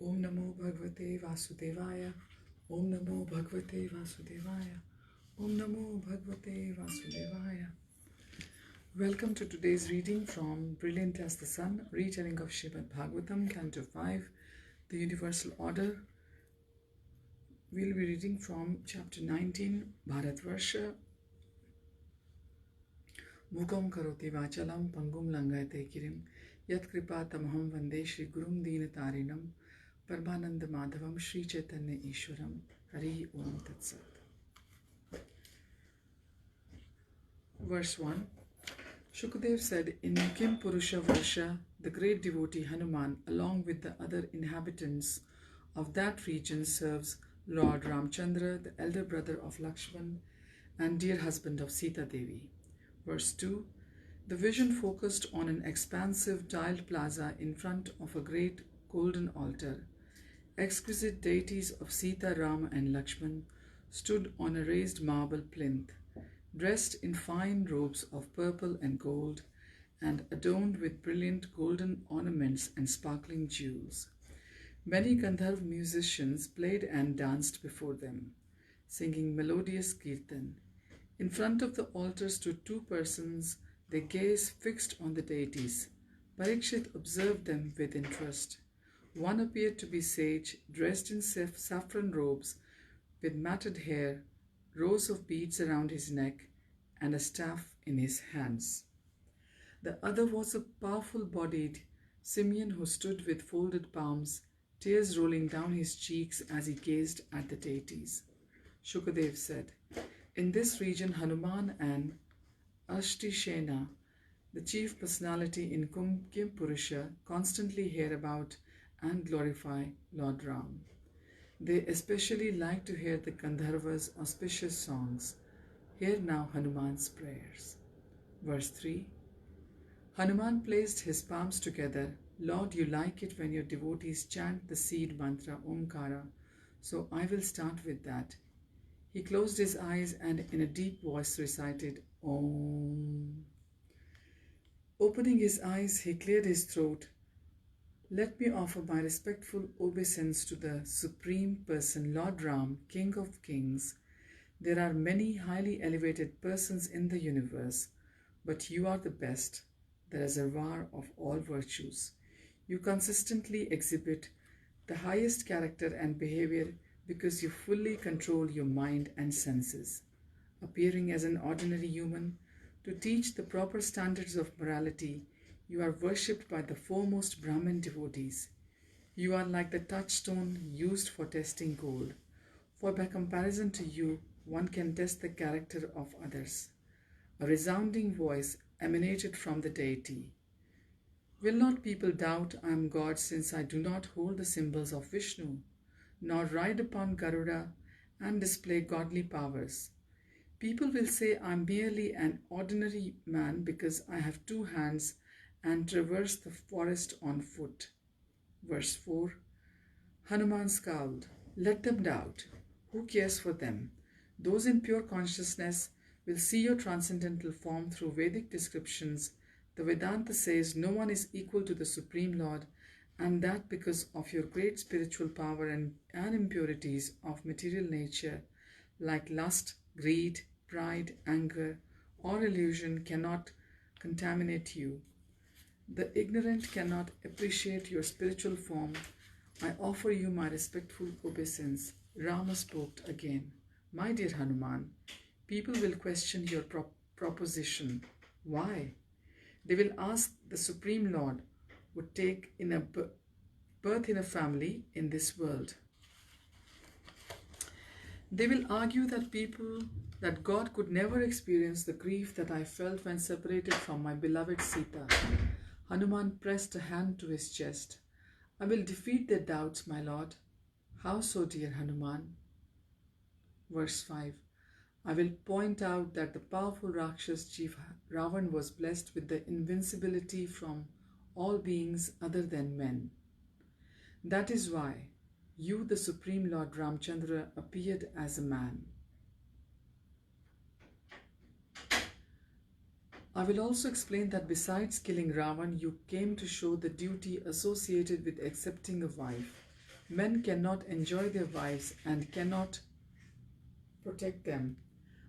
Om Namo Bhagavate Vasudevaya. Om Namo Bhagavate Vasudevaya. Om Namo Bhagavate Vasudevaya. Welcome to today's reading from Brilliant as the Sun, Retelling of Srimad Bhagavatam Canto 5, The Universal Order. We'll be reading from chapter 19, Bharata-Varsha. Mukam karoti vachalam pangum langayate kirim yat kripa tamaham vande Shri Gurum Deenatarinam Paramananda Madhavam Shri Chaitanya Ishwaram. Hari Om Tat Sat. Verse 1. Shukadev said, in Kim Purusha Varsha, the great devotee Hanuman, along with the other inhabitants of that region, serves Lord Ramchandra, the elder brother of Lakshman and dear husband of Sita Devi. Verse 2. The vision focused on an expansive tiled plaza in front of a great golden altar. Exquisite deities of Sita, Rama and Lakshman stood on a raised marble plinth, dressed in fine robes of purple and gold, and adorned with brilliant golden ornaments and sparkling jewels. Many Gandharva musicians played and danced before them, singing melodious kirtan. In front of the altar stood two persons, their gaze fixed on the deities. Parikshit observed them with interest. One appeared to be sage, dressed in saffron robes, with matted hair, rows of beads around his neck, and a staff in his hands. The other was a powerful-bodied Simeon who stood with folded palms, tears rolling down his cheeks as he gazed at the deities. Shukadev said, in this region Hanuman and Ashtishena, the chief personality in Kim Purusha, constantly hear about and glorify Lord Ram. They especially like to hear the Gandharva's auspicious songs. Hear now Hanuman's prayers. Verse 3. Hanuman placed his palms together. Lord, you like it when your devotees chant the seed mantra Omkara, so I will start with that. He closed his eyes and in a deep voice recited Om. Opening his eyes, he cleared his throat. Let me offer my respectful obeisance to the Supreme Person, Lord Ram, King of Kings. There are many highly elevated persons in the universe, but you are the best, the reservoir of all virtues. You consistently exhibit the highest character and behavior because you fully control your mind and senses. Appearing as an ordinary human to teach the proper standards of morality, you are worshipped by the foremost Brahmin devotees. You are like the touchstone used for testing gold, for by comparison to you, one can test the character of others. A resounding voice emanated from the deity. Will not people doubt I am God, since I do not hold the symbols of Vishnu, nor ride upon Garuda and display godly powers? People will say I am merely an ordinary man because I have two hands and traverse the forest on foot. Verse 4. Hanuman scowled. Let them doubt. Who cares for them? Those in pure consciousness will see your transcendental form through Vedic descriptions. The Vedanta says no one is equal to the Supreme Lord, and that because of your great spiritual power and impurities of material nature, like lust, greed, pride, anger, or illusion, cannot contaminate you. The ignorant cannot appreciate your spiritual form. I offer you my respectful obeisance. Rama spoke again. My dear Hanuman, people will question your proposition. Why? They will ask the Supreme Lord would take in a birth in a family in this world. They will argue that God could never experience the grief that I felt when separated from my beloved Sita. Hanuman pressed a hand to his chest. I will defeat their doubts, my lord. How so, dear Hanuman? Verse 5. I will point out that the powerful Rakshas chief Ravan was blessed with the invincibility from all beings other than men. That is why you, the Supreme Lord Ramchandra, appeared as a man. I will also explain that besides killing Ravan, you came to show the duty associated with accepting a wife. Men cannot enjoy their wives and cannot protect them.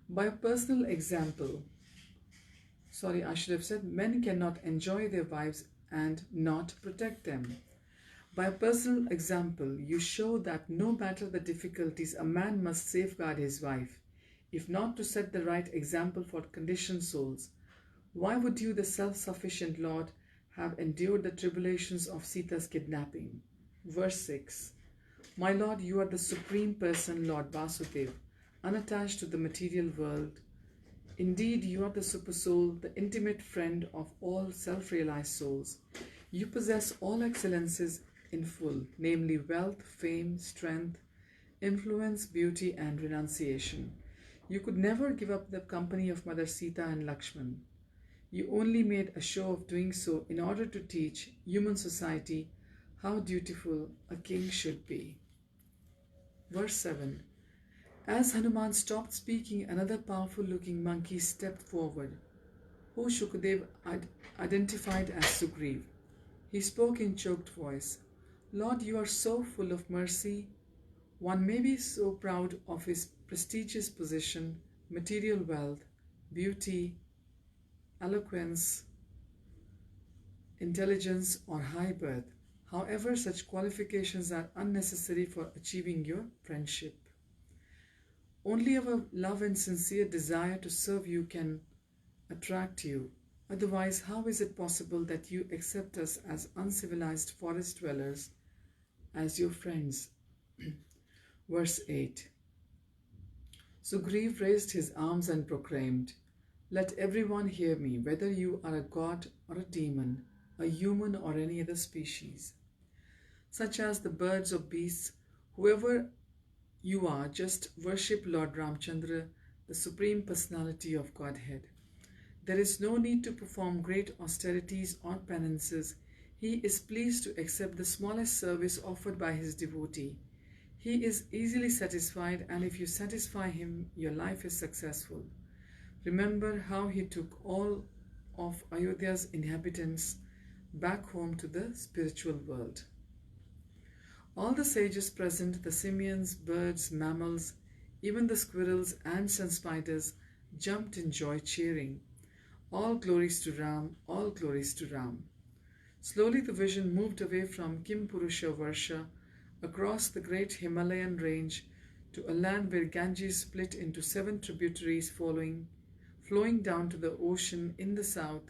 By a personal example, I should have said men cannot enjoy their wives and not protect them. By a personal example, you show that no matter the difficulties, a man must safeguard his wife, if not to set the right example for conditioned souls. Why would you, the self-sufficient Lord, have endured the tribulations of Sita's kidnapping? Verse 6. My Lord, you are the Supreme Person, Lord Vasudeva, unattached to the material world. Indeed, you are the Supersoul, the intimate friend of all self-realized souls. You possess all excellences in full, namely wealth, fame, strength, influence, beauty, and renunciation. You could never give up the company of Mother Sita and Lakshman. You only made a show of doing so in order to teach human society how dutiful a king should be. Verse 7. As Hanuman stopped speaking, another powerful-looking monkey stepped forward, who Shukadev identified as Sugriv. He spoke in choked voice. Lord, you are so full of mercy. One may be so proud of his prestigious position, material wealth, beauty, eloquence, intelligence, or high birth. However, such qualifications are unnecessary for achieving your friendship. Only our love and sincere desire to serve you can attract you. Otherwise, how is it possible that you accept us as uncivilized forest dwellers as your friends? Verse 8. Sugriv raised his arms and proclaimed, Let everyone hear me, whether you are a god or a demon, a human or any other species, such as the birds or beasts, whoever you are, just worship Lord Ramchandra, the Supreme Personality of Godhead. There is no need to perform great austerities or penances. He is pleased to accept the smallest service offered by his devotee. He is easily satisfied, and if you satisfy him, your life is successful. Remember how he took all of Ayodhya's inhabitants back home to the spiritual world. All the sages present, the simians, birds, mammals, even the squirrels, ants and spiders, jumped in joy, cheering, All glories to Ram, all glories to Ram. Slowly the vision moved away from Bharata-Varsha across the great Himalayan range to a land where Ganges split into 7 tributaries flowing down to the ocean in the south.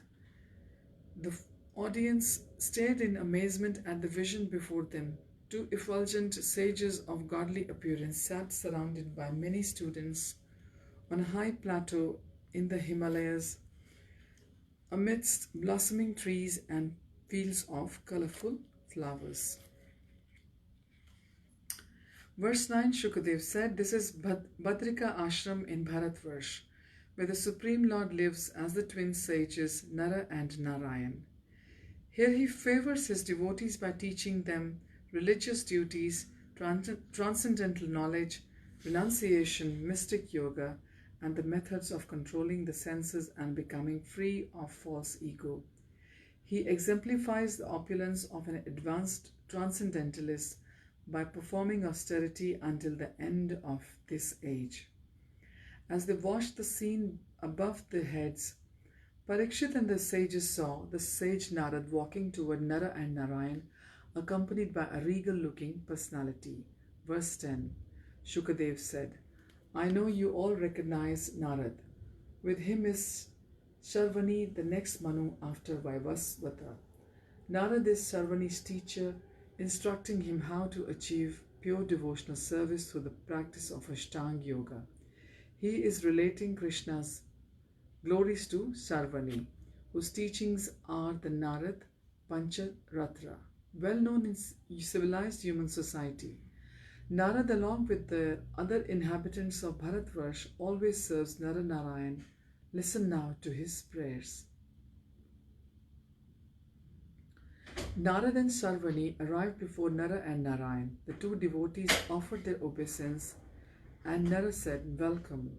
The audience stared in amazement at the vision before them. 2 effulgent sages of godly appearance sat surrounded by many students on a high plateau in the Himalayas, amidst blossoming trees and fields of colorful flowers. Verse 9, Shukadev said, This is Badrika Ashram in Bharat-Varsha, where the Supreme Lord lives as the twin sages Nara and Narayan. Here he favors his devotees by teaching them religious duties, transcendental knowledge, renunciation, mystic yoga, and the methods of controlling the senses and becoming free of false ego. He exemplifies the opulence of an advanced transcendentalist by performing austerity until the end of this age. As they watched the scene above their heads, Parikshit and the sages saw the sage Narad walking toward Nara and Narayan, accompanied by a regal-looking personality. Verse 10, Shukadev said, I know you all recognize Narad. With him is Sharvani, the next Manu after Vaivasvata. Narad is Sharvani's teacher, instructing him how to achieve pure devotional service through the practice of Ashtanga Yoga. He is relating Krishna's glories to Sharvani, whose teachings are the Narad Pancharatra, well known in civilized human society. Narad, along with the other inhabitants of Bharat-Varsha, always serves Nara Narayan. Listen now to his prayers. Narad and Sharvani arrived before Nara and Narayan. The 2 devotees offered their obeisance, and Nara said, Welcome.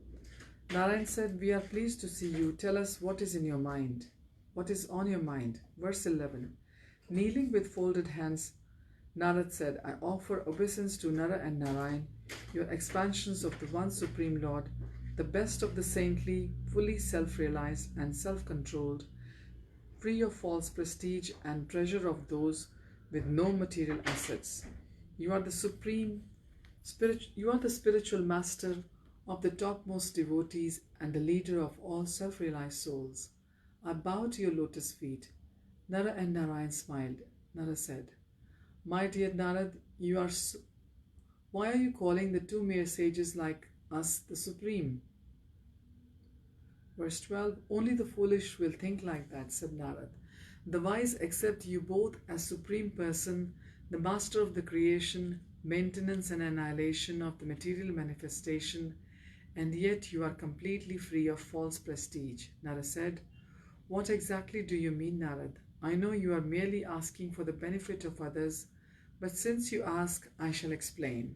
Narayan said, We are pleased to see you. Tell us what is in your mind. What is on your mind? Verse 11. Kneeling with folded hands, Narad said, I offer obeisance to Nara and Narayan, your expansions of the one Supreme Lord, the best of the saintly, fully self-realized and self-controlled, free of false prestige and treasure of those with no material assets. You are the spiritual master of the topmost devotees and the leader of all self-realized souls. I bow to your lotus feet. Nara and Narayan smiled. Nara said, My dear Narad, why are you calling the two mere sages like us the Supreme? Verse 12, Only the foolish will think like that, said Narad. The wise accept you both as Supreme Person, the Master of the creation, maintenance and annihilation of the material manifestation, and yet you are completely free of false prestige. Nara said, What exactly do you mean, Narad? I know you are merely asking for the benefit of others, but since you ask, I shall explain.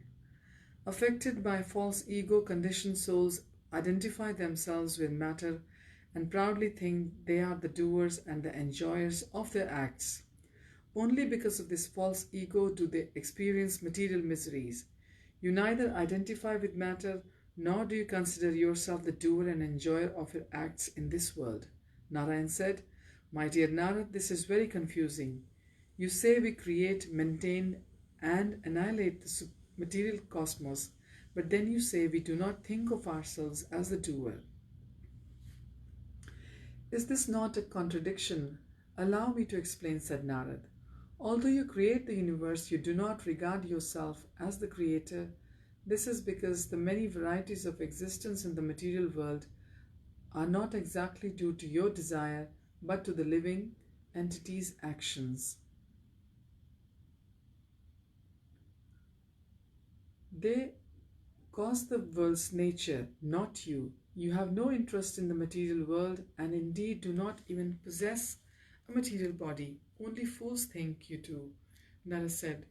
Affected by false ego, conditioned souls identify themselves with matter and proudly think they are the doers and the enjoyers of their acts. Only because of this false ego do they experience material miseries. You neither identify with matter nor do you consider yourself the doer and enjoyer of your acts in this world. Narayan said, My dear Narad, this is very confusing. You say we create, maintain, and annihilate the material cosmos, but then you say we do not think of ourselves as the doer. Is this not a contradiction? Allow me to explain, said Narad. Although you create the universe, you do not regard yourself as the creator. This is because the many varieties of existence in the material world are not exactly due to your desire, but to the living entity's actions. They cause the world's nature, not you. You have no interest in the material world and indeed do not even possess a material body. Only fools think you do. Nara said,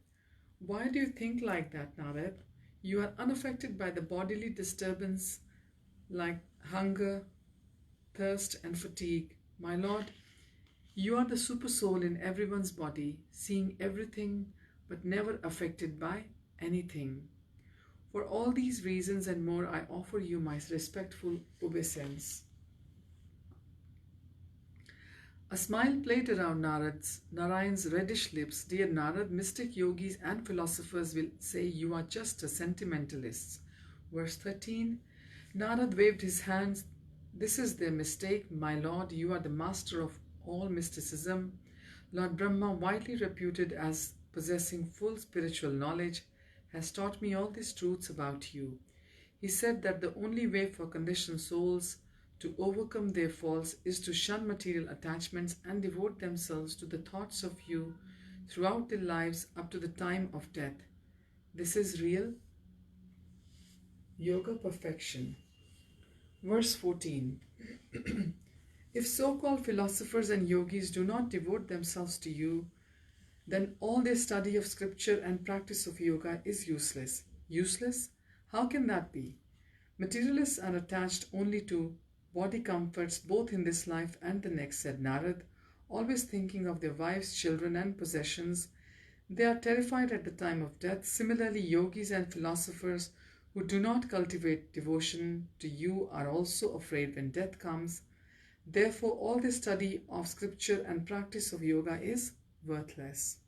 Why do you think like that, Narad? You are unaffected by the bodily disturbance like hunger, thirst, and fatigue. My lord, you are the super soul in everyone's body, seeing everything but never affected by anything. For all these reasons and more, I offer you my respectful obeisance. A smile played around Narayan's reddish lips. Dear Narad, mystic yogis and philosophers will say you are just a sentimentalist. Verse 13, Narad waved his hands. This is their mistake, my lord. You are the master of all mysticism. Lord Brahma, widely reputed as possessing full spiritual knowledge, has taught me all these truths about you. He said that the only way for conditioned souls to overcome their faults is to shun material attachments and devote themselves to the thoughts of you throughout their lives up to the time of death. This is real yoga perfection. Verse 14. If so-called philosophers and yogis do not devote themselves to you, then all their study of scripture and practice of yoga is useless. Useless? How can that be? Materialists are attached only to body comforts both in this life and the next, said Narad, always thinking of their wives, children, and possessions. They are terrified at the time of death. Similarly, yogis and philosophers who do not cultivate devotion to you are also afraid when death comes. Therefore, all the study of scripture and practice of yoga is worthless.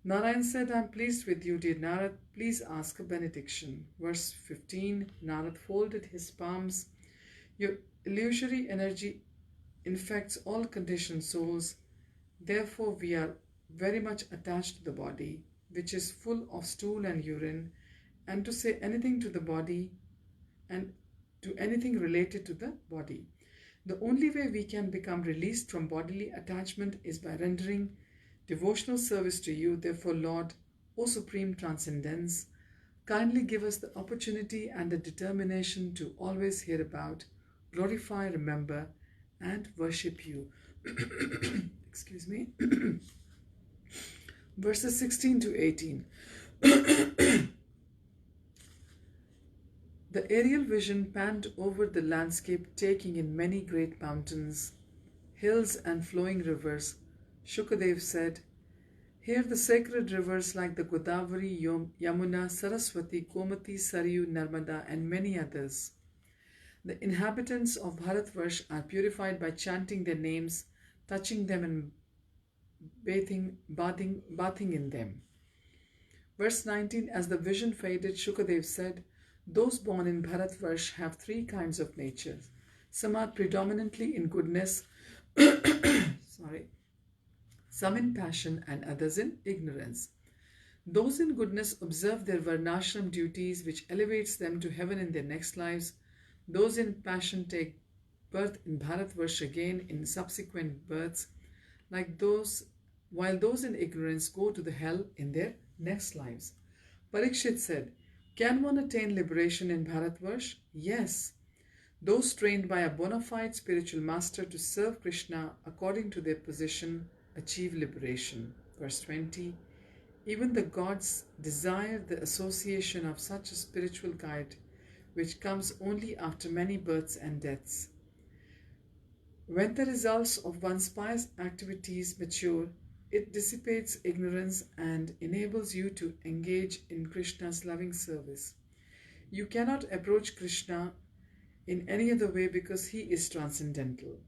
Narayan said, I am pleased with you, dear Narad. Please ask a benediction. Verse 15, Narad folded his palms. Your illusory energy infects all conditioned souls. Therefore, we are very much attached to the body, which is full of stool and urine, and to say anything to the body and to anything related to the body. The only way we can become released from bodily attachment is by rendering devotional service to you. Therefore, Lord, O Supreme Transcendence, kindly give us the opportunity and the determination to always hear about, glorify, remember, and worship you. Excuse me. Verses 16 to 18. The aerial vision panned over the landscape, taking in many great mountains, hills, and flowing rivers. Shukadev said, Here the sacred rivers like the Godavari, Yamuna, Saraswati, Gomati, Saryu, Narmada and many others. The inhabitants of Bharatvarsh are purified by chanting their names, touching them and bathing in them. Verse 19, as the vision faded, Shukadev said, those born in Bharatvarsh have three kinds of natures. Some are predominantly in goodness, some in passion and others in ignorance. Those in goodness observe their varnashram duties, which elevates them to heaven in their next lives. Those in passion take birth in Bharatvarsh again in subsequent births, while those in ignorance go to the hell in their next lives. Parikshit said, can one attain liberation in Bharatvarsh? Yes. Those trained by a bona fide spiritual master to serve Krishna according to their position achieve liberation. Verse 20, even the gods desire the association of such a spiritual guide, which comes only after many births and deaths. When the results of one's pious activities mature, it dissipates ignorance and enables you to engage in Krishna's loving service. You cannot approach Krishna in any other way because he is transcendental.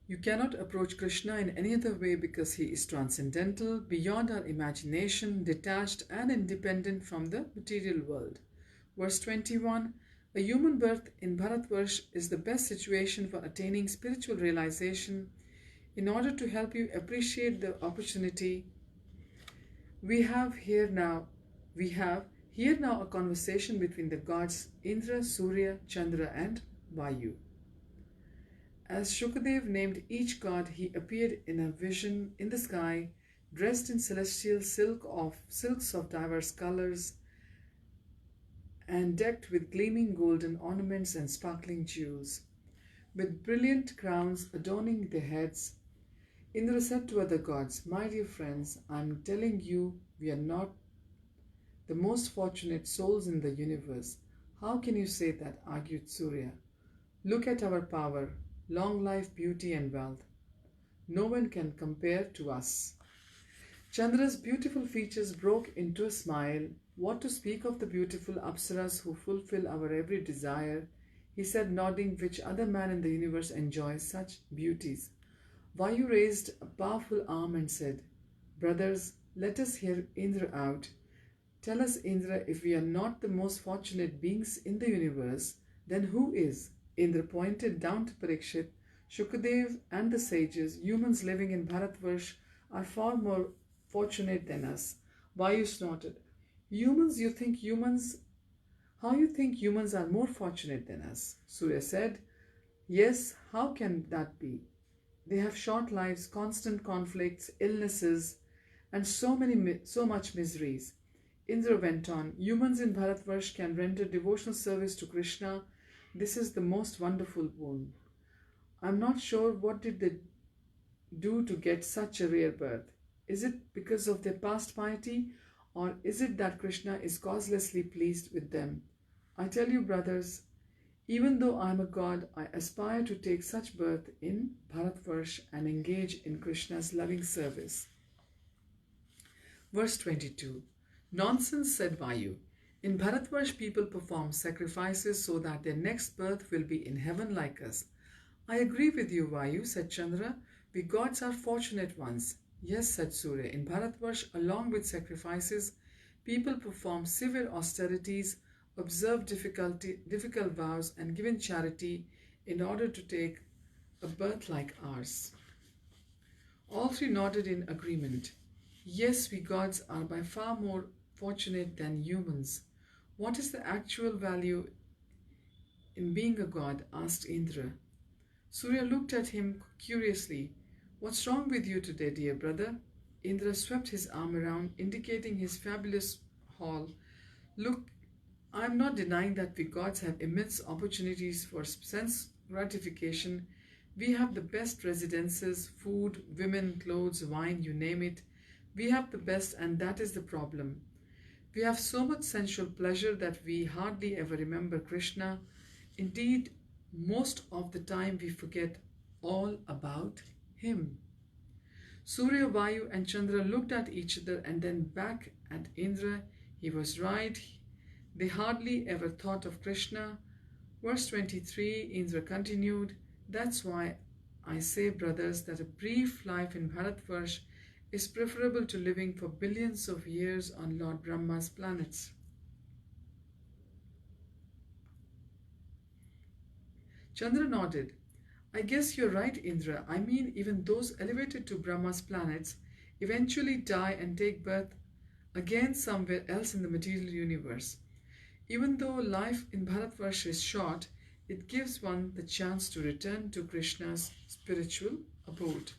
You cannot approach Krishna in any other way because he is transcendental, beyond our imagination, detached and independent from the material world. Verse 21, a human birth in Bharatvarsh is the best situation for attaining spiritual realization. In order to help you appreciate the opportunity, we have here now a conversation between the gods Indra, Surya, Chandra and Vayu. As Shukadev named each god, he appeared in a vision in the sky, dressed in celestial silks of diverse colors, and decked with gleaming golden ornaments and sparkling jewels. With brilliant crowns adorning their heads, Indra said to other gods, my dear friends, I am telling you we are not the most fortunate souls in the universe. How can you say that? Argued Surya. Look at our power, long life, beauty and wealth. No one can compare to us. Chandra's beautiful features broke into a smile. What to speak of the beautiful Apsaras who fulfill our every desire? He said, nodding, which other man in the universe enjoys such beauties? Vayu raised a powerful arm and said, brothers, let us hear Indra out. Tell us, Indra, if we are not the most fortunate beings in the universe, then who is? Indra pointed down to Parikshit. Shukadev and the sages, humans living in Bharatvarsh, are far more fortunate than us. Vayu snorted. How you think humans are more fortunate than us? Surya said, yes, how can that be? They have short lives, constant conflicts, illnesses, and so much miseries. Indra went on, humans in Bharatvarsh can render devotional service to Krishna. This is the most wonderful boon. I'm not sure what did they do to get such a rare birth. Is it because of their past piety, or is it that Krishna is causelessly pleased with them? I tell you, brothers, even though I am a god, I aspire to take such birth in Bharatvarsh and engage in Krishna's loving service. Verse 22. Nonsense, said Vayu. In Bharatvarsh, people perform sacrifices so that their next birth will be in heaven like us. I agree with you, Vayu, said Chandra. We gods are fortunate ones. Yes, said Surya. In Bharatvarsh, along with sacrifices, people perform severe austerities, observe difficult vows, and give in charity in order to take a birth like ours. All three nodded in agreement. Yes, we gods are by far more fortunate than humans. What is the actual value in being a god? Asked Indra. Surya looked at him curiously. What's wrong with you today, dear brother? Indra swept his arm around, indicating his fabulous hall. Look, I am not denying that we gods have immense opportunities for sense gratification. We have the best residences, food, women, clothes, wine, you name it. We have the best, and that is the problem. We have so much sensual pleasure that we hardly ever remember Krishna. Indeed, most of the time we forget all about him. Surya, Vayu, and Chandra looked at each other and then back at Indra. He was right. They hardly ever thought of Krishna. Verse 23, Indra continued, "That's why I say, brothers, that a brief life in Bharat-Varsha is preferable to living for billions of years on Lord Brahma's planets." Chandra nodded. "I guess you're right, Indra. I mean, even those elevated to Brahma's planets eventually die and take birth again somewhere else in the material universe. Even though life in Bharatvarsha is short, it gives one the chance to return to Krishna's spiritual abode."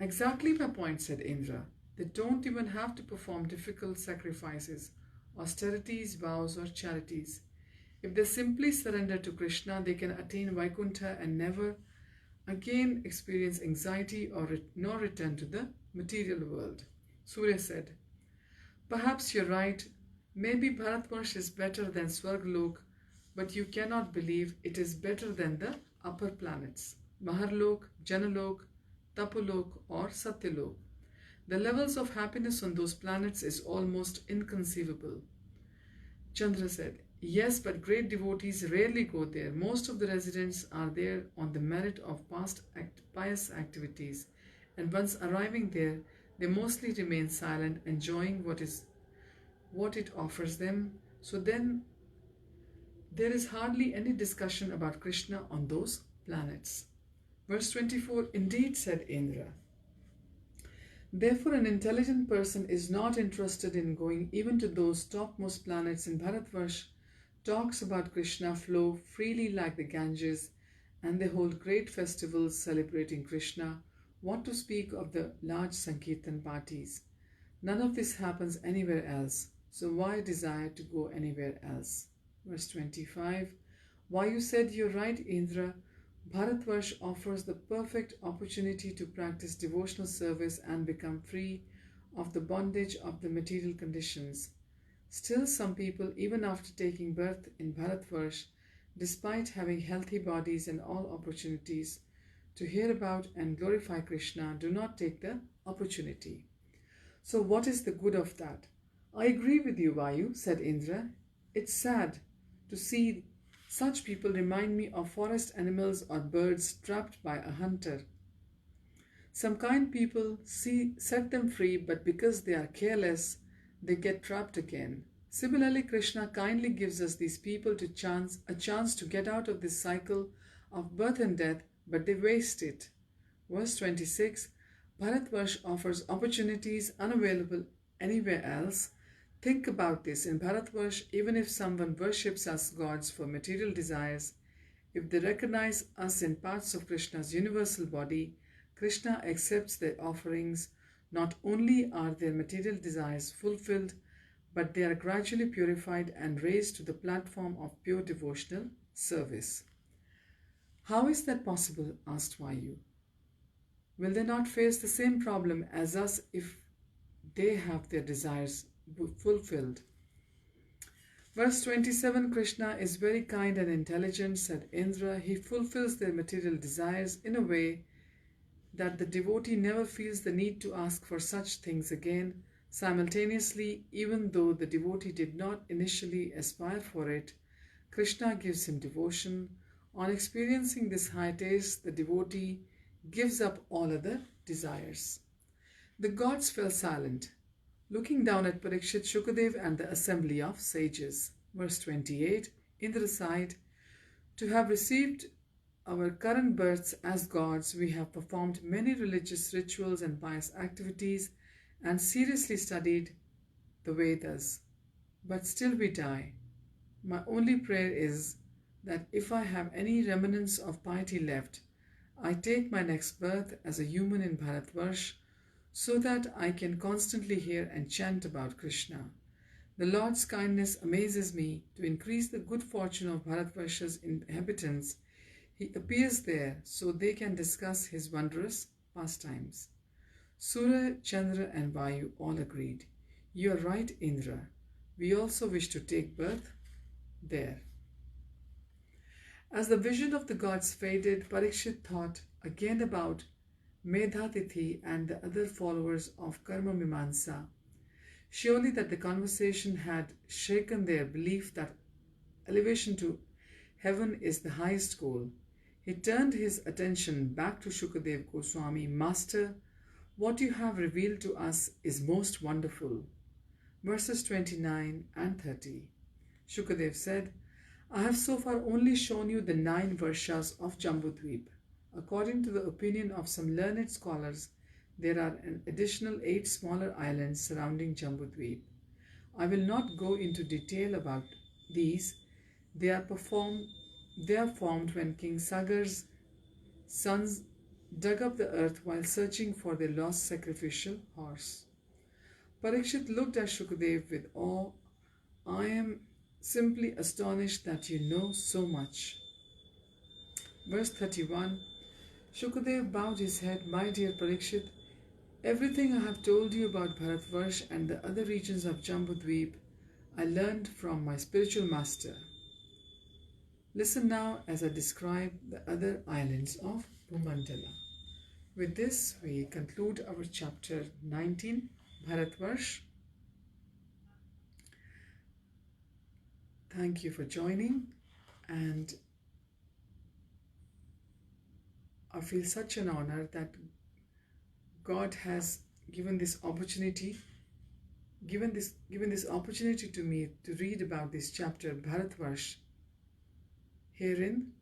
"Exactly my point," said Indra. "They don't even have to perform difficult sacrifices, austerities, vows, or charities. If they simply surrender to Krishna, they can attain Vaikuntha and never again experience anxiety or nor return to the material world." Surya said, "Perhaps you're right. Maybe Bharatvarsha is better than Swarglok, but you cannot believe it is better than the upper planets, Maharlok, Janalok, Tapulok, or Satyalok. The levels of happiness on those planets is almost inconceivable." Chandra said, "Yes, but great devotees rarely go there. Most of the residents are there on the merit of past pious activities, and once arriving there, they mostly remain silent, enjoying what it offers them. So then there is hardly any discussion about Krishna on those planets." Verse 24, "Indeed," said Indra. "Therefore, an intelligent person is not interested in going even to those topmost planets in Bharatvarsha. Talks about Krishna flow freely like the Ganges, and they hold great festivals celebrating Krishna. What to speak of the large Sankirtan parties? None of this happens anywhere else, so why desire to go anywhere else?" Verse 25, "Vayu said, you're right, Indra. Bharatvarsha offers the perfect opportunity to practice devotional service and become free of the bondage of the material conditions. Still, some people, even after taking birth in Bharatvarsha, despite having healthy bodies and all opportunities to hear about and glorify Krishna, do not take the opportunity. So what is the good of that?" "I agree with you, Vayu," said Indra. "It's sad to see such people. Remind me of forest animals or birds trapped by a hunter. Some kind people set them free, but because they are careless, they get trapped again. Similarly, Krishna kindly gives us these people a chance to get out of this cycle of birth and death, but they waste it." Verse 26, "Bharatvarsha offers opportunities unavailable anywhere else. Think about this. In Bharatvarsha, even if someone worships us gods for material desires, if they recognize us in parts of Krishna's universal body, Krishna accepts their offerings. Not only are their material desires fulfilled, but they are gradually purified and raised to the platform of pure devotional service." "How is that possible?" asked Vayu. "Will they not face the same problem as us if they have their desires fulfilled?" Verse 27, "Krishna is very kind and intelligent," said Indra. "He fulfills their material desires in a way that the devotee never feels the need to ask for such things again. Simultaneously, even though the devotee did not initially aspire for it, Krishna gives him devotion. On experiencing this high taste, the devotee gives up all other desires." The gods fell silent, looking down at Parikshit, Shukadev, and the assembly of sages. Verse 28, Indra sighed, "To have received our current births as gods, we have performed many religious rituals and pious activities and seriously studied the Vedas. But still we die. My only prayer is that if I have any remnants of piety left, I take my next birth as a human in Bharatvarsha, so that I can constantly hear and chant about Krishna. The Lord's kindness amazes me. To increase the good fortune of Bharatvarsha's inhabitants, He appears there so they can discuss His wondrous pastimes." Surya, Chandra, and Vayu all agreed. "You are right, Indra. We also wish to take birth there." As the vision of the gods faded, Parikshit thought again about Medhatithi and the other followers of Karma Mimamsa. Surely that the conversation had shaken their belief that elevation to heaven is the highest goal. He turned his attention back to Shukadev Goswami. Master, what you have revealed to us is most wonderful. Verses 29 and 30. Shukadev said, I have so far only shown you the 9 Varshas of Jambudvip. According to the opinion of some learned scholars, there are an additional 8 smaller islands surrounding Jambudvip. I will not go into detail about these. They are formed when King Sagar's sons dug up the earth while searching for their lost sacrificial horse. Parikshit looked at Shukadev with awe. I am simply astonished that you know so much. Verse 31. Shukadev bowed his head. My dear Parikshit, everything I have told you about Bharata-Varsha and the other regions of Jambudvip, I learned from my spiritual master. Listen now as I describe the other islands of Bhumandala. With this, we conclude our chapter 19, Bharata-Varsha. Thank you for joining, and I feel such an honor that God has given this opportunity to me to read about this chapter Bharata-Varsha here in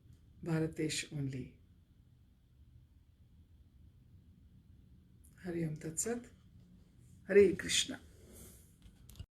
Bharatesh only. Hari Om Tat Sat. Hare Krishna.